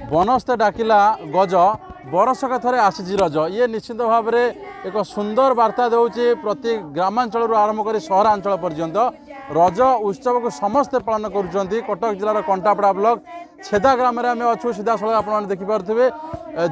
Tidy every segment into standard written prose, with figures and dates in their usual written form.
बनस्ते डाकिला गज बरसक थरे आसी रज ये निश्चित भाव में एक सुंदर वार्ता देउछि प्रति ग्रामांचल आरंभ कर सहरांचल पर्यंत रज उत्सव को समस्ते पालन करुँच। कटक जिलार कंटापड़ा ब्लॉक छेदा ग्राम में आम अच्छू सीधा सड़क आप देखिपे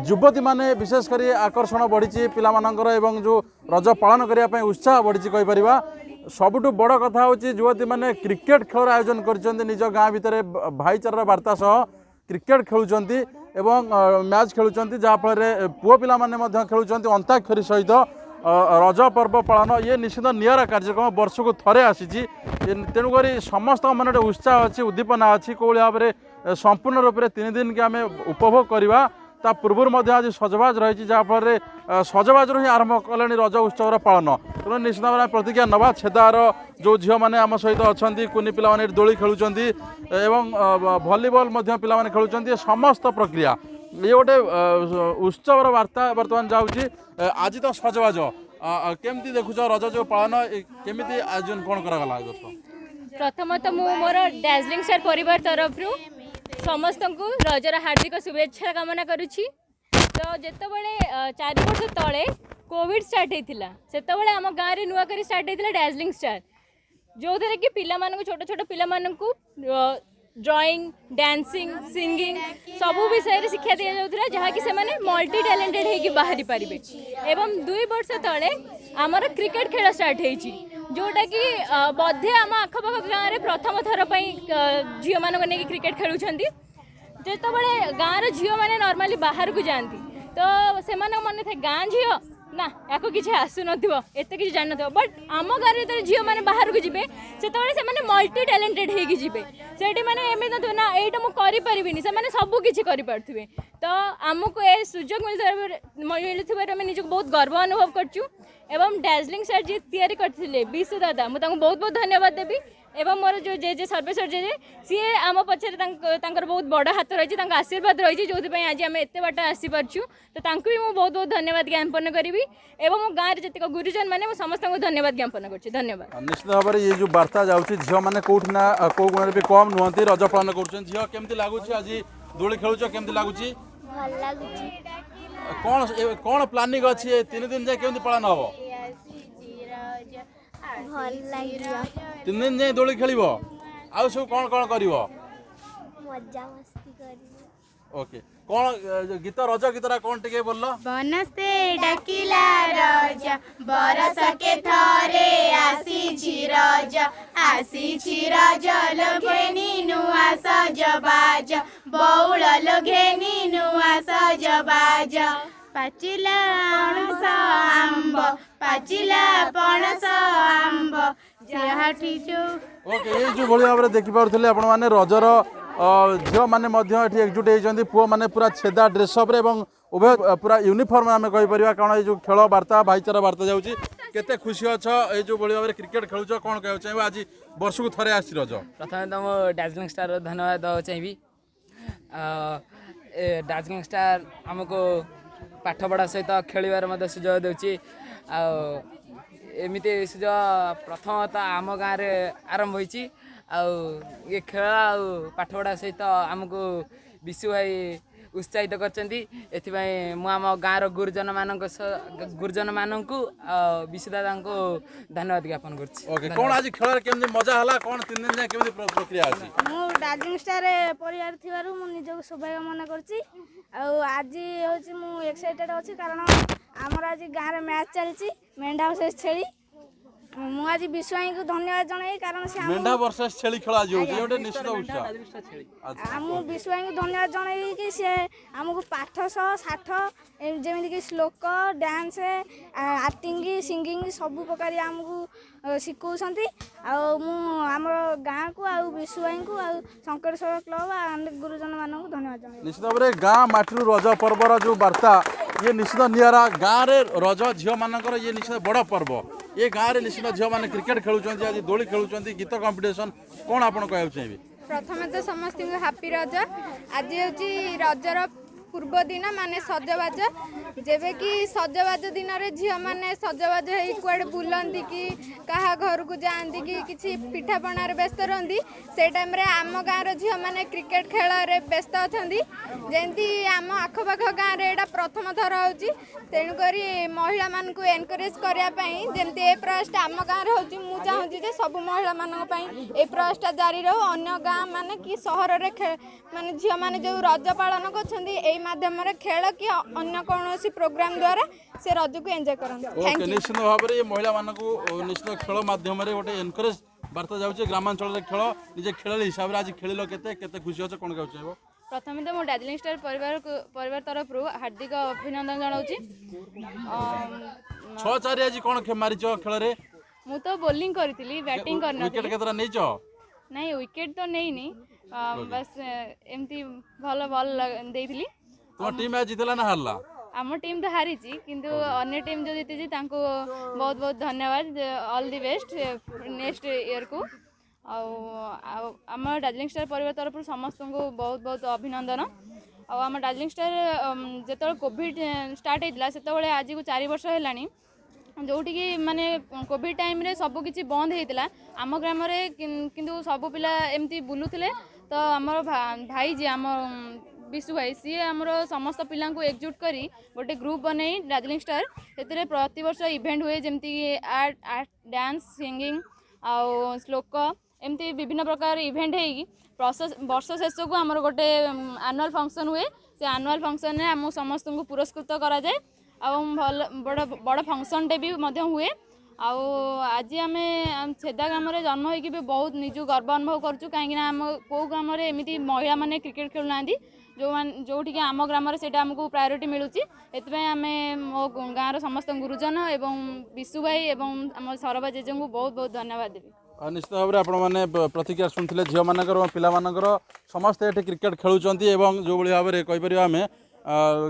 युवती मैंने विशेषकर आकर्षण बढ़ी पिलामानंकर एवं जो रज पालन करने उत्साह बढ़ी कहीपर। सबुठ बड़ कथा हूँ युवती मैंने क्रिकेट खेल आयोजन कर निज गाँ भितर भाईचार वार्ता सह क्रिकेट खेलुंट एवं मैच खेलुंट जहाँफल पुओ पिला माने खेलुंट अंताक्षरी सहित रज पर्व पालन ये निश्चित निरा कार्यक्रम वर्ष को थरे आसी तेणुक समस्त मन उत्साह अच्छी उद्दीपना अच्छी कौन भाव में संपूर्ण रूप से 3 दिन के आम उपभोग करवा ता पूर्व आज सजबाज रही जहाँफल सजबाज ही आरंभ कले रज उत्सव पालन तेणु निश्चित भाव में प्रतिज्ञा नवा छेदार जो झील मैंने आम सहित अच्छा कुनी पिला दोली खेलुंट एवं भलीबल पिला खेलुंट समस्त प्रक्रिया ये गोटे उत्सवर वार्ता बर्तमान जाऊँगी। आज तो सजबाज केमती देखुच रज जो पालन केमी आयोजन कौन करागला प्रथमतः मोर डार्जिलिंग स्टार परिवार तरफ समस्त को रजर हार्दिक शुभेच्छा कामना करुछि। तो जितेबाला 4 वर्ष तले कोविड स्टार्ट होता से आम गाँव में नुआ स्टार्ट होता डार्जिलिंग स्टार जो थे कि पिला छोट छोट पिला ड्राइंग डांसिंग सिंगिंग सबू विषय शिक्षा दि जाऊला जहाँकि से मल्टी टैलेंटेड होगी बाहरी पारे। एवं 2 वर्ष तले आमर क्रिकेट खेल स्टार्ट होती जोटा कि बधे आम आखपाख गाँव में प्रथम थर पर झील मान क्रिकेट खेलुंट जितेबाला गाँव झील मैंने नॉर्मली बाहर को जाती तो से मन थे गाँ झील ना या किसी आसु नत कि जान न बट आम गाँव जो झील मैंने बाहर को जी से मल्टी टैलेंटेड होगी से मैंने एमती ना यहाँ मुझे करें से सबू किसी करें तो आमको ये सुजोग मिलुवर आम निजक बहुत गर्व अनुभव करचु। एवं डार्जिलिंग स्टार जी तैयारी करते विशु दादा मुझे बहुत बहुत धन्यवाद देवी एवं मोर जो जे सर्वेश्वर जे सी आम पचर बहुत बड़ हाथ रही आशीर्वाद रही जो आज आम एत बाट आसीपु तो भी मुझे बहुत बहुत धन्यवाद ज्ञापन करी एवं मो गाँव जितक गुरुजन मैंने समस्त को धन्यवाद ज्ञापन कर धन्यवाद। निश्चित भाव में ये जो वार्ता जाऊँगी झील मैंने कौट ना कौ गुण भी कम नुहति रज पालन कर झील केमती लगुच आज दोली खेलुच केमती लगुच कौन कौन प्लानिंग अच्छी 3 दिन जाए केमती पालन हम 3 दिन जाए दोली खेल आउ सब कौन कौन कर ओके कौन गीत रज गीत कौन टिके बोल बनस्ते डाकिला रज बरस के थरे आसी रज लोघेनी नुआ सजबाज बौल लोघेनी नुआ सजबाज पाचिला पणस आंब पाचिला पणस आंब जहाठी जो ओके ये जो भली भाव में देखि पारुथले आपण माने रजर झील मैंने एकजुट होती पुओ मैंने पूरा छेदा ड्रेसअप उभय पूरा यूनिफॉर्म आम कहीपर कारण ये खेल वार्ता भाईचारा वार्ता जाऊँगी केते खुशी अच्छ ये जो भाई भाव में क्रिकेट खेलुच कौन कह चाहिए आज वर्ष को थरे आसी रज प्रथम तो मो डार्जिलिंग स्टार धन्यवाद देवा चाहिए। डार्जिलिंग स्टार आमको पाठ पढ़ा सहित खेल सुजोग देउछि एमती सुजोग प्रथमतः आम गाँव में आरंभ होइछि ये खेल पाठ पढ़ा सहित आमको विशु भाई उत्साहित कर आम गाँव गुरुजन मानक विशु दादा को धन्यवाद ज्ञापन कर आज खेल केमती मजा है कौन 3 दिन जाए केमती प्रक्रिया अच्छी डार्जिलिंग स्टार परिवार थी निजक सौभाग्य मन कर आज हूँ एक्साइटेड अच्छी कारण आमर आज गाँव में मैच चलती मेंढा वर्सेस छेली आज विश्वाई को धन्यवाद जन कारण से मेंढा वर्सेस छेली खेला जो निश्चित उत्साह विश्वाई को धन्यवाद जन कि सी आमको पाठ सह साठ जमी कि श्लोक डांस एक्टिंग सिंगिंग सबू प्रकार आमको शिखौंट आम गाँ को आ विश्वाई को आ शंकरेश्वर क्लब अनेक गुरुजन मानक धन्यवाद जन निश्चित भाव में गाँ माटी रज पर्वर जो वार्ता ये निश्चित निरा गाँव में रज झील मानकर ये निश्चित बड़ पर्व ये गाँव में निश्चित झील मैंने क्रिकेट खेलुंट आज दोली खेलुंट गीत कंपिटिशन कौन आप चाहिए प्रथम तो समस्त हैप्पी रज आज हूँ रजर पूर्व दिन माने सजबाज जेबे कि सजबाज दिन रे झियो माने सजबाज हेई कुआडे बुलंती कि कहा घर को जाती कि किसी पिठापणार व्यस्त रहती से टाइम रे आम गाँव झियो माने क्रिकेट खेल रे व्यस्त अछंती जेंती आम आखपाख गाँव रे एटा प्रथम थर होची तेणुक महिला मान को एनकरेज करने जमती ए प्रयासटा आम गाँव होची मु चाहूँगी जे सब महिला मानक पई ए प्रयासटा जारी रहू अन्य गाँव माने कि सहर रे माने झियो माने जो रज पालन करछंती एई माध्यम रे खेल कि अन्य कौन प्रोग्राम द्वारा से रज को एंजॉय करन थैंक यू निश्चित भाव में महिला मानक निश्चित खेल माध्यम गोटे एनकरेज वार्ता जाऊँचे ग्रामांचल खेल निजे खेल हिसाब से आज खेल केते खुशी अच्छे कौन कहूँ चाहब प्रथम तो मुझे डार्जिलिंग स्टार परिवार तरफ हार्दिक अभिनंदन जनाऊँगी 6-4 आज कौन मारिच खेल मु तो बोलिंग करी बैटिंग विकेट केतरा नहींच नहीं विकेट तो नहीं बस एमती भल बल देइथिली तुम टीम आज जीतला ना हारला आम टीम तो हारी किंतु अन्य टीम जो जीती तांको बहुत बहुत धन्यवाद all the best next year को आम डार्जिलिंग स्टार परिवार तरफ समस्त को बहुत बहुत अभिनंदन आम डार्जिलिंग स्टार जो कोविड स्टार्ट होता से आज को 4 वर्ष है जोटिकी माने कोविड टाइम रे सब किछि बंद होता आम ग्राम किंतु सब पिला एमती बुलुथिले तो आमर भाई जी आम विशु भाई सी आमर समस्त पिला एकजुट करी गोटे ग्रुप बनै डार्जिलिंग स्टार से प्रति वर्ष इवेंट हुए जमती आर्ट डांस सिंगिंग आउ श्लोक एमती विभिन्न प्रकार इवेंट हो वर्ष शेष को आमर गोटे एनुअल फंक्शन हुए से एनुअल फंक्शन में आम समस्त को पुरस्कृत करा जाए भल बड़ बड़ फंक्शनटे भी हुए आज आम छेदा ग्राम जन्म होगी भी बहुत निजु गर्व अनुभव करूँ कहीं आम कौ ग्राम एमती महिला माने क्रिकेट खेलुना जोटिक आम ग्राम से आमको प्रायोरिटी मिलूँ एम मो गाँव समस्त गुरुजन एवं विशु भाई एवं आम सरबा जेजे को बहुत बहुत धन्यवाद देवी निश्चित भाव में आपने प्रतिक्रिया शुणुते झील मानकर पिलामानकर समस्ते ये क्रिकेट खेलुंट जो भाव में कहीपर आम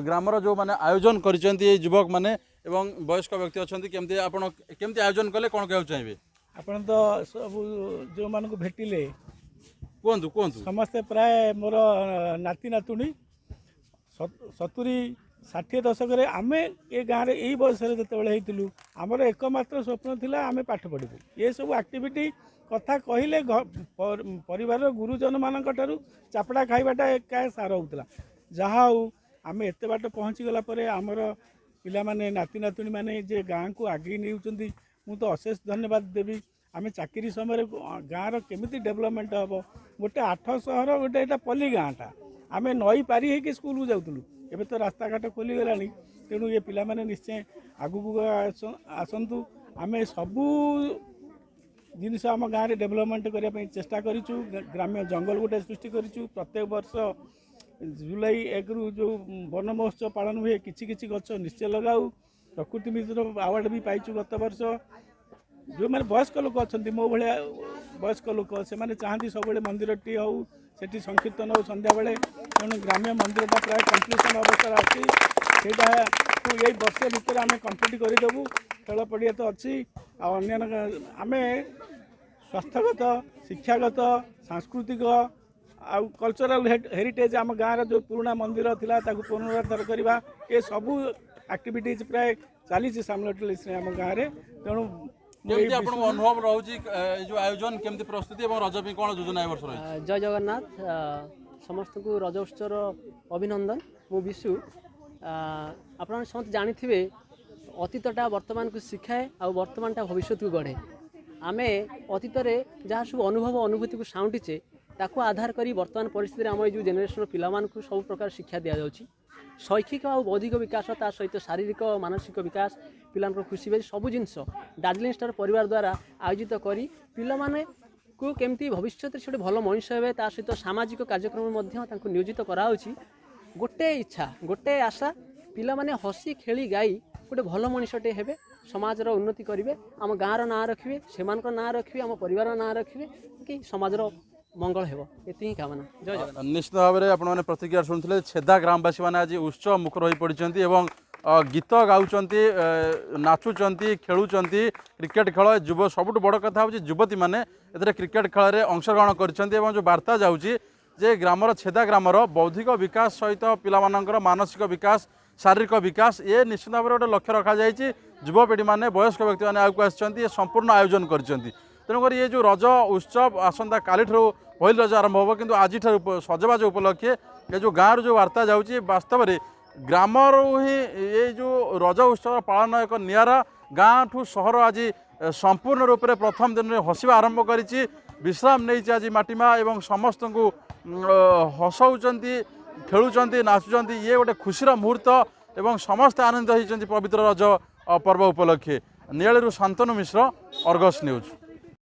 ग्रामर जो माने आयोजन करिसेंती युवक माने एवं वयस्क व्यक्ति अच्छे केमती आपण केमती आयोजन कले कौन कहना चाहिए आपण तो सब जो मान को भेटिले कहतु कहतु समस्ते प्राय मोर नाती नातुणी 70-60 दशक आम ए गाँव में यही बयस जो आमर एकमात्र स्वप्न थिला आम पाठ पढ़ू ये सब एक्टिविटी कथा कहले परिवार गुरुजन मान चापड़ा खाइबाटा क्या सार होता जहाँ हो आम एत बाट पहुँची गला परे आमर पिला माने नाती नातुणी माने जे गाँव को आगे नहीं मु तो अशेष धन्यवाद देवी आम चाकरी समय गाँव केमिति डेवलपमेंट हम गोटे 8 सहर गोटे यहाँ पल्ली गाँटा आम नई पारी होगी स्कूल को जाऊँ एवं तो रास्ता घाट खोली गला तेणु ये पिला माने निश्चय आगू आसतु आम सबू जिनस आम गाँव में डेवलपमेंट करने चेष्टा करूँ ग्राम्य जंगल गोटे सृष्टि करूँ प्रत्येक वर्ष जुलाई 1 रु जो वन महोत्सव पालन हुए किसी गच निश्चय लगाऊ प्रकृति मित्र अवार्ड भी पाइचु गत वर्ष जो मैंने वयस्क लोक अच्छा मो भाया वयस्क लोक से चाहती सब मंदिर टी हो सेठी संकीर्तन हो संध्या बेले तेणु ग्राम्य मंदिरटा प्राय कम्प्लीसन अवस्था अच्छी सेटा यही वर्ष भितर आम कम्प्लीट करदेबू खेल पड़िया तो अच्छी आम स्वास्थ्यगत शिक्षागत सांस्कृतिक आउ कल्चरल हेरिटेज आम गाँव जो पुराना मंदिर थिला ताकू पुनरुद्धार करवा ये सबू एक्टिविटीज प्राय चली सामूहिक आम गाँव में तेणु अनुभव रोचे जो आयोजन केमती प्रस्तुति और रज भी कौन योजना ए वर्ष रही जय जगन्नाथ समस्त को रज उत्सव अभिनंदन मु विशु आप समस्त जानी अतीतटा वर्तमान को शिखाए आ वर्तमानटा भविष्य को गढ़े आम अतीत जहाँ सब अनुभव अनुभूति को साउंटीचे ताकू आधार करी वर्तमान परिस्थिति आम जो जेनेरेशन पिला मानकु सब प्रकार शिक्षा दि जाउछि शैक्षिक और बौद्धिक विकास ता सहित शारीरिक मानसिक विकास पिला खुशी बे सब जिनस डार्जिलिंग स्टार परिवार द्वारा आयोजित करी पिला माने को केमती भविष्य से भल मनुष्य हे ता सहित सामाजिक कार्यक्रम नियोजित कराउछि गोटे इच्छा गोटे आशा पिला माने हसी खेली गाई गोटे भल मनुष्यटे हेबे समाजर उन्नति करेंगे आम गाँव ना रखिए से ना रखिए आम परिवार ना रखिए कि समाजर मंगल हेबो एति ही कामना जय जगन्नाथ निश्चित भाव में आपने प्रतिक्रिया शुणुते छेदा ग्रामवासी मैंने आज उत्सव मुखर हो पड़ते एवं गीत गाँच नाचुंट खेलुंट क्रिकेट खेल युव सबुठ बड़ कथा हूँ युवती मैंने क्रिकेट खेल में अंशग्रहण कर जो वार्ता जाऊँगी जे ग्रामर छेदा ग्रामर बौद्धिक विकास सहित पिलामानंकर मानसिक विकास शारीरिक विकास ये निश्चित भाव गोटे लक्ष्य रखा जाए युवपीढ़ी मैंने वयस्क व्यक्ति मैंने आगे आसछन्ति संपूर्ण आयोजन करछन्ति तेणुकर ये जो रज उत्सव आसंता काली ठारू पहिल रज आरंभ हो किंतु आज सजबाज उपलक्षे ये जो गाँव जो वार्ता जाऊँगी वास्तव में ग्रामर ही ये जो रज उत्सव पालन एक निरा गाँ ठू सहर आज संपूर्ण रूप से प्रथम दिन में हसवा आरंभ करी विश्राम नहीं आज माटीमा एवं समस्त को हसौंट खेलुंट नाचुंट ये गोटे खुशीर मुहूर्त एवं समस्ते आनंद होती पवित्र रज पर्व उपलक्षे नियालू शांतनु मिश्र अर्गस न्यूज।